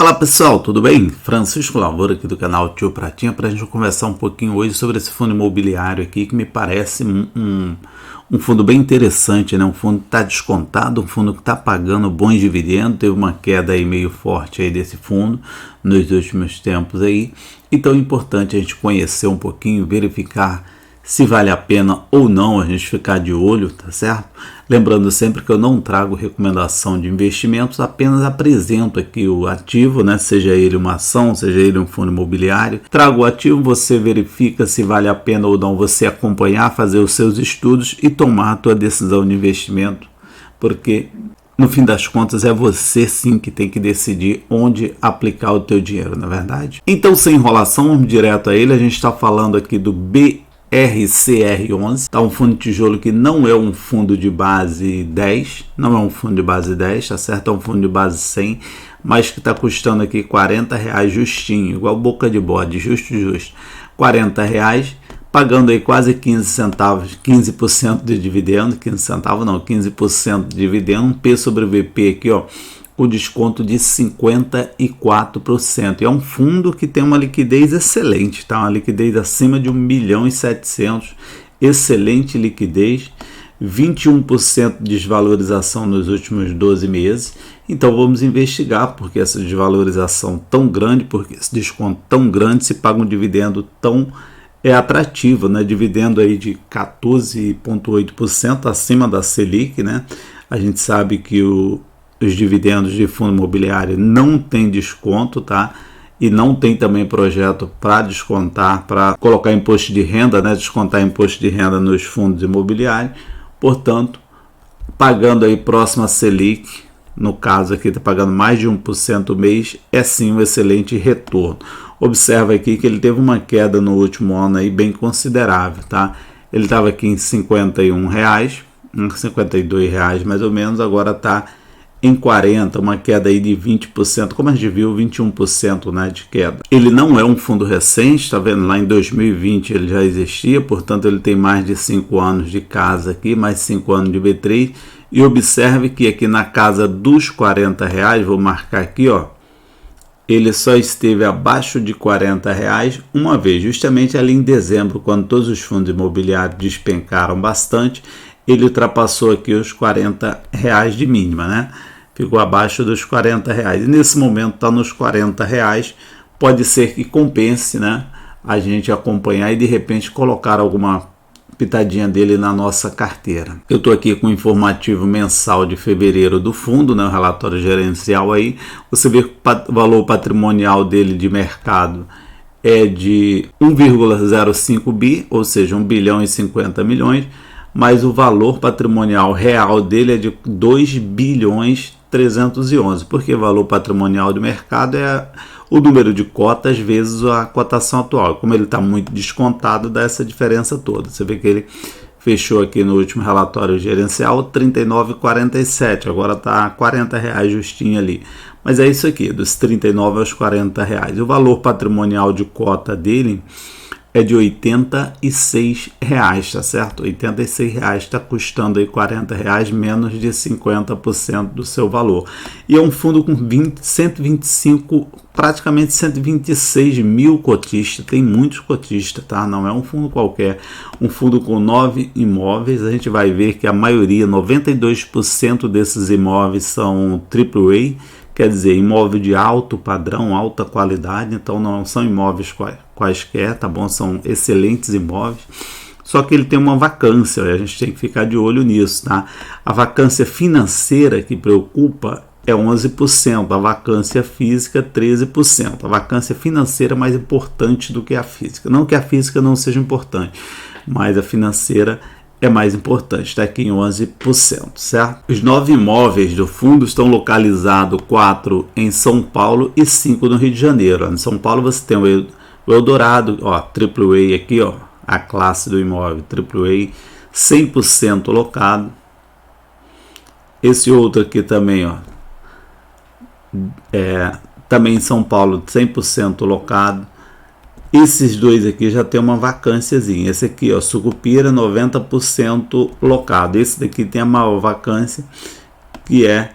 Fala pessoal, tudo bem? Francisco Lavoura aqui do canal Tio Pratinha para a gente conversar um pouquinho hoje sobre esse fundo imobiliário aqui que me parece um fundo bem interessante, né? Um fundo que está descontado, um fundo que está pagando bons dividendos, teve uma queda aí meio forte aí desse fundo nos últimos tempos aí, então é importante a gente conhecer um pouquinho, verificar se vale a pena ou não a gente ficar de olho, tá certo? Lembrando sempre que eu não trago recomendação de investimentos, apenas apresento aqui o ativo, né? Seja ele uma ação, seja ele um fundo imobiliário. Trago o ativo, você verifica se vale a pena ou não você acompanhar, fazer os seus estudos e tomar a tua decisão de investimento, porque no fim das contas é você sim que tem que decidir onde aplicar o teu dinheiro, na verdade. Então, sem enrolação, vamos direto a ele. A gente está falando aqui do BRCR11, tá? Um fundo de tijolo que não é um fundo de base 10, não é um fundo de base 10, tá certo? É um fundo de base 100, mas que está custando aqui R$40 justinho, igual boca de bode, justo, R$40, pagando aí quase 15 centavos, 15% de dividendo, 15 centavos não, 15% de dividendo, um P sobre VP aqui, ó, com desconto de 54%. E é um fundo que tem uma liquidez excelente, tá? Uma liquidez acima de 1.700.000, excelente liquidez, 21% de desvalorização nos últimos 12 meses. Então vamos investigar porque essa desvalorização tão grande, porque esse desconto tão grande, se paga um dividendo tão atrativo, né? Dividendo aí de 14,8% acima da Selic, né? A gente sabe que os dividendos de fundo imobiliário não tem desconto, tá? E não tem também projeto para descontar, para colocar imposto de renda, né? Descontar imposto de renda nos fundos imobiliários. Portanto, pagando aí próximo a Selic, no caso aqui está pagando mais de 1% o mês, é sim um excelente retorno. Observa aqui que ele teve uma queda no último ano aí bem considerável, tá? Ele estava aqui em R$51, R$52 mais ou menos, agora está em 40, uma queda aí de 20%, como a gente viu, 21%, né, de queda. Ele não é um fundo recente, tá vendo? Lá em 2020 ele já existia, portanto ele tem mais de 5 anos de casa aqui, mais 5 anos de B3, e observe que aqui na casa dos R$40, vou marcar aqui, ó, ele só esteve abaixo de R$40 uma vez, justamente ali em dezembro, quando todos os fundos imobiliários despencaram bastante, ele ultrapassou aqui os R$40 de mínima, né? Ficou abaixo dos R$40. E nesse momento está nos R$40. Pode ser que compense, né? A gente acompanhar e de repente colocar alguma pitadinha dele na nossa carteira. Eu estou aqui com o informativo mensal de fevereiro do fundo, né? O relatório gerencial aí. Você vê que o valor patrimonial dele de mercado é de 1,05 bi, ou seja, 1.050.000.000. Mas o valor patrimonial real dele é de 2.311, porque o valor patrimonial de mercado é o número de cotas vezes a cotação atual. Como ele está muito descontado, dá essa diferença toda. Você vê que ele fechou aqui no último relatório gerencial R$ 39,47, agora está R$40 justinho ali. Mas é isso aqui, dos 39 aos R$40. O valor patrimonial de cota dele é de R$86, tá certo? R$86 está custando aí R$40, menos de 50% do seu valor. E é um fundo com 125, praticamente 126 mil cotistas, tem muitos cotistas, tá? Não é um fundo qualquer, um fundo com 9 imóveis, a gente vai ver que a maioria, 92% desses imóveis são AAA, quer dizer, imóvel de alto padrão, alta qualidade, então não são imóveis quaisquer, tá bom? São excelentes imóveis, só que ele tem uma vacância, a gente tem que ficar de olho nisso, tá? A vacância financeira que preocupa é 11%, a vacância física 13%. A vacância financeira é mais importante do que a física. Não que a física não seja importante, mas a financeira é mais importante, está aqui em 11%, certo? Os 9 imóveis do fundo estão localizados, 4 em São Paulo e 5 no Rio de Janeiro. Em São Paulo você tem o Eldorado, ó, AAA aqui, ó, a classe do imóvel, AAA, 100% locado. Esse outro aqui também, ó, também em São Paulo, 100% locado. Esses dois aqui já tem uma vacânciazinha. Esse aqui, ó, Sucupira, 90% locado. Esse daqui tem a maior vacância, que é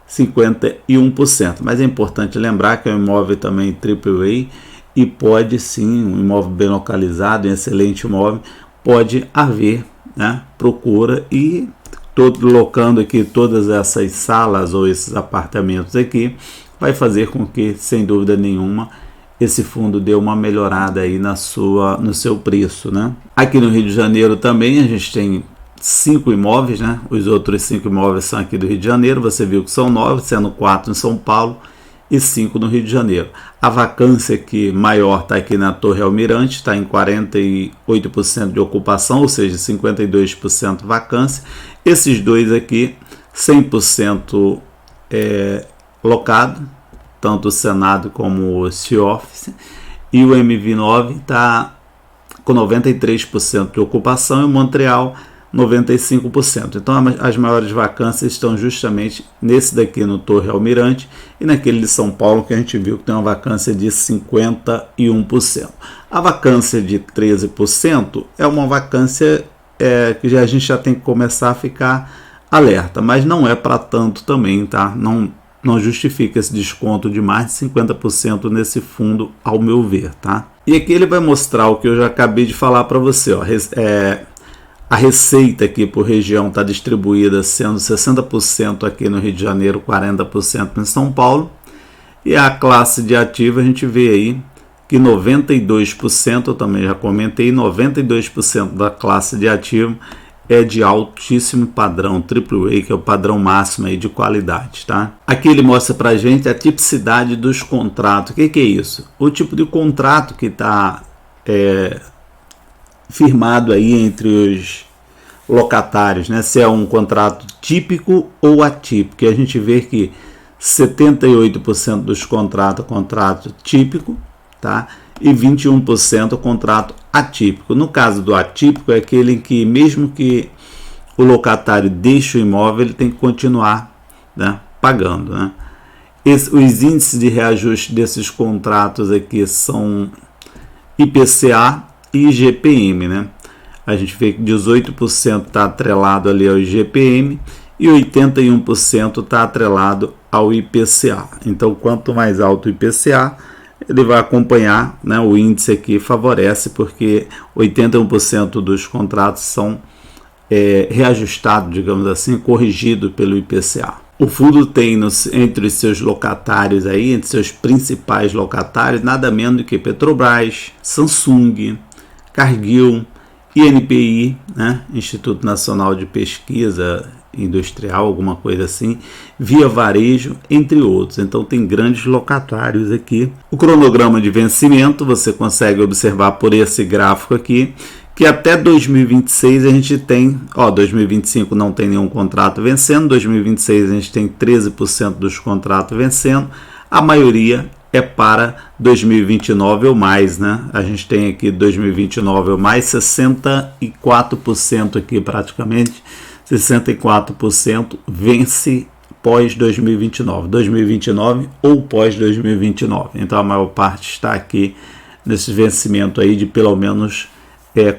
51%. Mas é importante lembrar que é um imóvel também AAA e pode sim, um imóvel bem localizado, um excelente imóvel, pode haver, né, procura, e locando aqui todas essas salas ou esses apartamentos aqui vai fazer com que, sem dúvida nenhuma, esse fundo dê uma melhorada aí no seu preço, né? Aqui no Rio de Janeiro também a gente tem 5 imóveis, né? Os outros 5 imóveis são aqui do Rio de Janeiro, você viu que são 9, sendo 4 em São Paulo e 5 no Rio de Janeiro. A vacância aqui maior está aqui na Torre Almirante, está em 48% de ocupação, ou seja, 52% vacância. Esses dois aqui, 100% locado, tanto o Senado como o C-Office, e o MV9 está com 93% de ocupação e o Montreal 95%. Então as maiores vacâncias estão justamente nesse daqui no Torre Almirante e naquele de São Paulo, que a gente viu que tem uma vacância de 51%. A vacância de 13% é uma vacância que a gente já tem que começar a ficar alerta, mas não é para tanto também, tá? Não justifica esse desconto de mais de 50% nesse fundo, ao meu ver, tá? E aqui ele vai mostrar o que eu já acabei de falar para você, ó. A receita aqui por região está distribuída sendo 60% aqui no Rio de Janeiro, 40% em São Paulo. E a classe de ativo a gente vê aí que 92%, eu também já comentei, 92% da classe de ativo é de altíssimo padrão, AAA, que é o padrão máximo aí de qualidade, tá? Aqui ele mostra pra gente a tipicidade dos contratos. O que é isso? O tipo de contrato que está firmado aí entre os locatários, né? Se é um contrato típico ou atípico. E a gente vê que 78% dos contratos é contrato típico, tá? E 21% contrato atípico. No caso do atípico, é aquele em que, mesmo que o locatário deixe o imóvel, ele tem que continuar, né, pagando, né? Os índices de reajuste desses contratos aqui são IPCA e IGPM, né? A gente vê que 18% está atrelado ali ao IGPM e 81% está atrelado ao IPCA. Então, quanto mais alto o IPCA, ele vai acompanhar, né? O índice aqui favorece, porque 81% dos contratos são reajustados, digamos assim, corrigido pelo IPCA. O fundo tem entre os seus locatários aí, entre seus principais locatários, nada menos do que Petrobras, Samsung, Cargill, INPI, né? Instituto Nacional de Pesquisa Industrial, alguma coisa assim, Via Varejo, entre outros. Então tem grandes locatários aqui. O cronograma de vencimento você consegue observar por esse gráfico aqui, que até 2026 a gente tem, 2025 não tem nenhum contrato vencendo, 2026 a gente tem 13% dos contratos vencendo, a maioria é para 2029 ou mais, né? A gente tem aqui 2029 ou mais, 64% aqui praticamente, 64% vence pós 2029 ou pós 2029. Então a maior parte está aqui nesse vencimento aí de pelo menos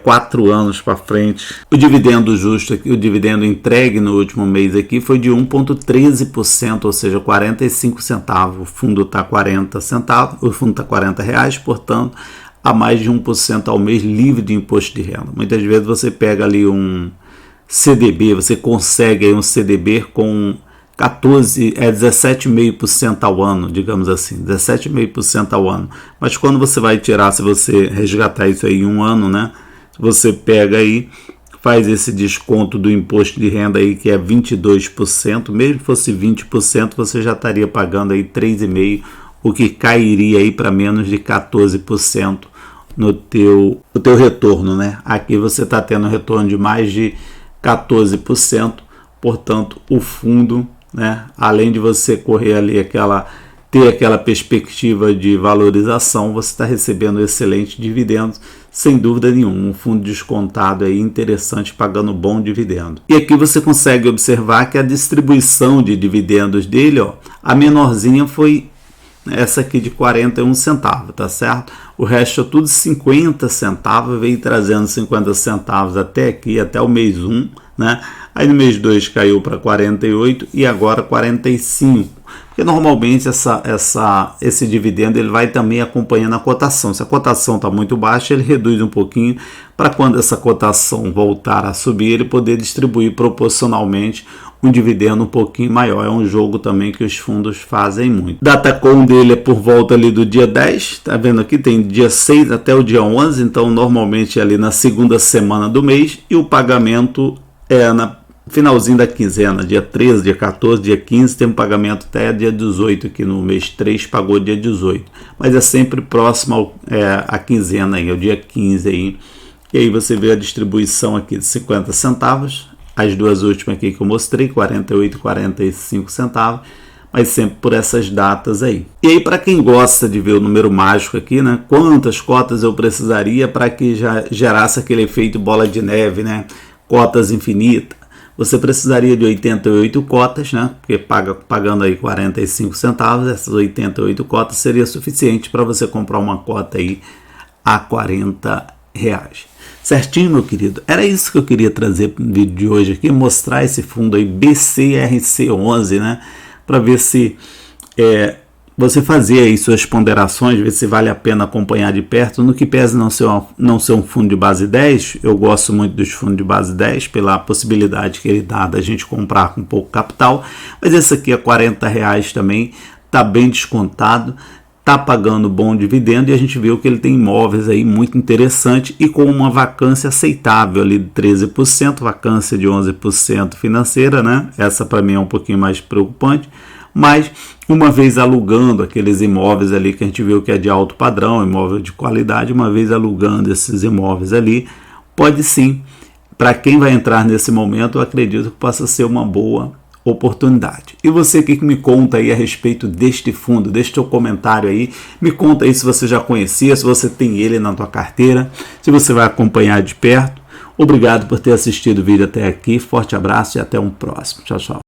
4 anos para frente. O dividendo justo aqui, o dividendo entregue no último mês aqui foi de 1,13%, ou seja, 45 centavos. O fundo está 40 centavos, o fundo está R$40, portanto, a mais de 1% ao mês livre de imposto de renda. Muitas vezes você pega ali um CDB, você consegue aí um CDB com 17,5% ao ano, digamos assim, 17,5% ao ano. Mas quando você vai tirar, se você resgatar isso aí em um ano, né? Você pega aí, faz esse desconto do imposto de renda aí, que é 22%, mesmo que fosse 20%, você já estaria pagando aí 3,5%, o que cairia aí para menos de 14% no teu retorno, né? Aqui você está tendo um retorno de mais de 14%, portanto, o fundo, né, além de você correr ali ter aquela perspectiva de valorização, você está recebendo excelentes dividendos, sem dúvida nenhuma, um fundo descontado aí interessante, pagando bom dividendo. E aqui você consegue observar que a distribuição de dividendos dele, a menorzinha foi essa aqui de 41 centavos, tá certo? O resto é tudo 50 centavos, veio trazendo 50 centavos até aqui, até o mês 1, né? Aí no mês 2 caiu para 48 e agora 45. Porque normalmente esse dividendo ele vai também acompanhando a cotação. Se a cotação está muito baixa, ele reduz um pouquinho para quando essa cotação voltar a subir, ele poder distribuir proporcionalmente um dividendo um pouquinho maior. É um jogo também que os fundos fazem muito. Datacom dele é por volta ali do dia 10, tá vendo aqui? Tem dia 6 até o dia 11, então normalmente é ali na segunda semana do mês, e o pagamento é na finalzinho da quinzena, dia 13, dia 14, dia 15, tem um pagamento até dia 18, aqui no mês 3 pagou dia 18, mas é sempre próximo à quinzena aí, ao dia 15 aí, e aí você vê a distribuição aqui de 50 centavos, as duas últimas aqui que eu mostrei, 48 e 45 centavos, mas sempre por essas datas aí. E aí, para quem gosta de ver o número mágico aqui, né, quantas cotas eu precisaria para que já gerasse aquele efeito bola de neve, né, cotas infinitas? Você precisaria de 88 cotas, né? Porque pagando aí 45 centavos, essas 88 cotas seria suficiente para você comprar uma cota aí a R$40. Certinho, meu querido? Era isso que eu queria trazer no vídeo de hoje aqui, mostrar esse fundo aí BCRC11, né? Para ver se você fazer aí suas ponderações, ver se vale a pena acompanhar de perto, no que pese não ser um fundo de base 10, eu gosto muito dos fundos de base 10, pela possibilidade que ele dá da gente comprar com pouco capital, mas esse aqui é R$40 também, está bem descontado, está pagando bom dividendo, e a gente viu que ele tem imóveis aí muito interessante e com uma vacância aceitável ali de 13%, vacância de 11% financeira, né? Essa para mim é um pouquinho mais preocupante, mas uma vez alugando aqueles imóveis ali que a gente viu que é de alto padrão, imóvel de qualidade, uma vez alugando esses imóveis ali, pode sim, para quem vai entrar nesse momento, eu acredito que possa ser uma boa oportunidade. E você que me conta aí a respeito deste fundo, deixe seu comentário aí, me conta aí se você já conhecia, se você tem ele na tua carteira, se você vai acompanhar de perto. Obrigado por ter assistido o vídeo até aqui, forte abraço e até um próximo. Tchau, tchau.